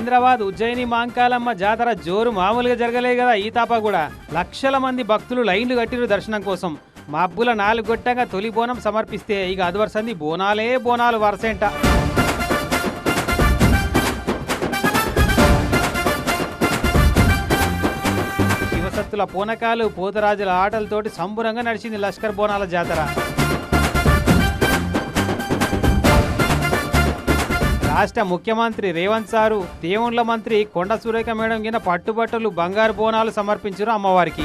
సికింద్రాబాద్ ఉజ్జయిని మాంకాలమ్మ జాతర జోరు మామూలుగా జరగలే కదా ఈ తాపా కూడా. లక్షల మంది భక్తులు లైన్లు కట్టిరు దర్శనం కోసం. మబ్బుల 4 గొట్టంగా తొలి బోనం సమర్పిస్తే ఇక అది వరుసంది బోనాలే బోనాలు వరుసంట. శివసత్తుల పూనకాలు పోతరాజుల ఆటలతోటి సంబురంగా నడిచింది లష్కర్ బోనాల జాతర. రాష్ట్ర ముఖ్యమంత్రి రేవంత్ సారు, దేవుండ్ల మంత్రి కొండ సురేఖ మేడం కింద పట్టుబట్టలు బంగారు బోనాలు సమర్పించారు అమ్మవారికి.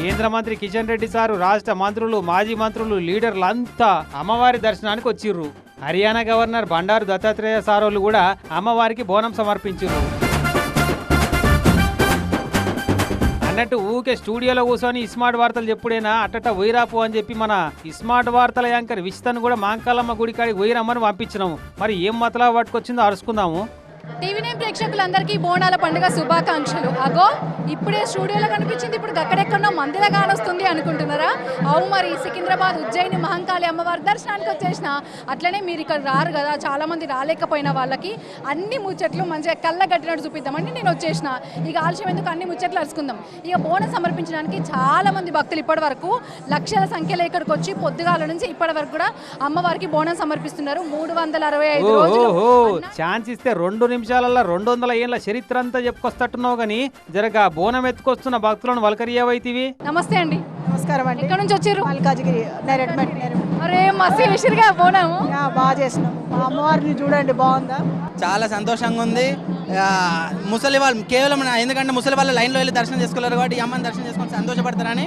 కేంద్ర మంత్రి కిషన్ రెడ్డి సారు, రాష్ట్ర మంత్రులు, మాజీ మంత్రులు, లీడర్లంతా అమ్మవారి దర్శనానికి వచ్చిర్రు. హర్యానా గవర్నర్ బండారు దత్తాత్రేయ సారోలు కూడా అమ్మవారికి బోనం సమర్పించారు. అన్నట్టు ఊకే స్టూడియోలో కూర్చొని స్మార్ట్ వార్తలు చెప్పుడేనా అట్టట వైరాపు అని చెప్పి మన స్మార్ట్ వార్తల యాంకర్ విస్తన్ కూడా మాంకాలమ్మ గుడికాడికి వైరమ్మని పంపించినాము. మరి ఏం మతలా పట్టుకొచ్చిందో అరుచుకుందాము. టీవీ9 ప్రేక్షకులందరికీ బోనాల పండుగ శుభాకాంక్షలు. అగో ఇప్పుడే స్టూడియోలో కనిపించింది, ఇప్పుడు అక్కడెక్కడో మందిలో కానొస్తుంది అనుకుంటున్నారా? అవు మరి సికింద్రాబాద్ ఉజ్జయిని మహంకాళి అమ్మవారి దర్శనానికి వచ్చేసిన అట్లనే మీరు ఇక్కడ రారు కదా, చాలా మంది రాలేకపోయిన వాళ్ళకి అన్ని ముచ్చట్లు మంచిగా కళ్ళ కట్టినట్టు చూపిద్దామండి నేను వచ్చేసిన. ఇక ఆలస్యం ఎందుకు, అన్ని ముచ్చట్లు అరుచుకుందాం. ఇక బోనం సమర్పించడానికి చాలా మంది భక్తులు ఇప్పటి వరకు లక్షల సంఖ్యలో ఇక్కడికి వచ్చి పొద్దుగాల నుంచి ఇప్పటి వరకు కూడా అమ్మవారికి బోనం సమర్పిస్తున్నారు. 365 రోజులు ఛాన్స్ ఇస్తే 2 నిమిషాలలో 200 ఏళ్ల చరిత్ర అంతా చెప్పుకొస్తట్టున్నావు గానీ జరగా బోనం ఎత్తుకొస్తున్న భక్తులను వలకరియవైతివి. నమస్తే అండి. నమస్కారం అండి. ఎక్కడ నుంచి వచ్చారు? మల్కాజ్గిరి నేరేడ్మెట్. అరే మస్తు చేసిరుగా బోనము. బాగా చేసినాం. మా అమ్మవారిని చూడండి, బాగుందా? చాలా సంతోషంగా ఉంది. ముసలి వాళ్ళు కేవలం ఎందుకంటే ముసలి వాళ్ళు లైన్లో వెళ్ళి దర్శనం చేసుకోలేరు కాబట్టి ఈ అమ్మని దర్శనం చేసుకొని సంతోషపడతారని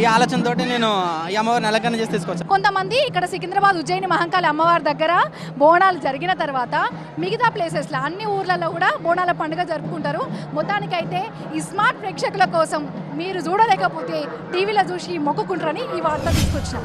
ఈ ఆలోచనతో నేను ఈ అమ్మవారిని అలంకరణ చేసి తీసుకొచ్చాను. కొంతమంది ఇక్కడ సికింద్రాబాద్ ఉజ్జయిని మహంకాళి అమ్మవారి దగ్గర బోనాలు జరిగిన తర్వాత మిగతా ప్లేసెస్లో అన్ని ఊర్లలో కూడా బోనాల పండుగ జరుపుకుంటారు. మొత్తానికైతే ఈ స్మార్ట్ ప్రేక్షకుల కోసం మీరు చూడలేకపోతే టీవీలో చూసి మొక్కుకుంటారని ఈ వార్త తీసుకొచ్చాం.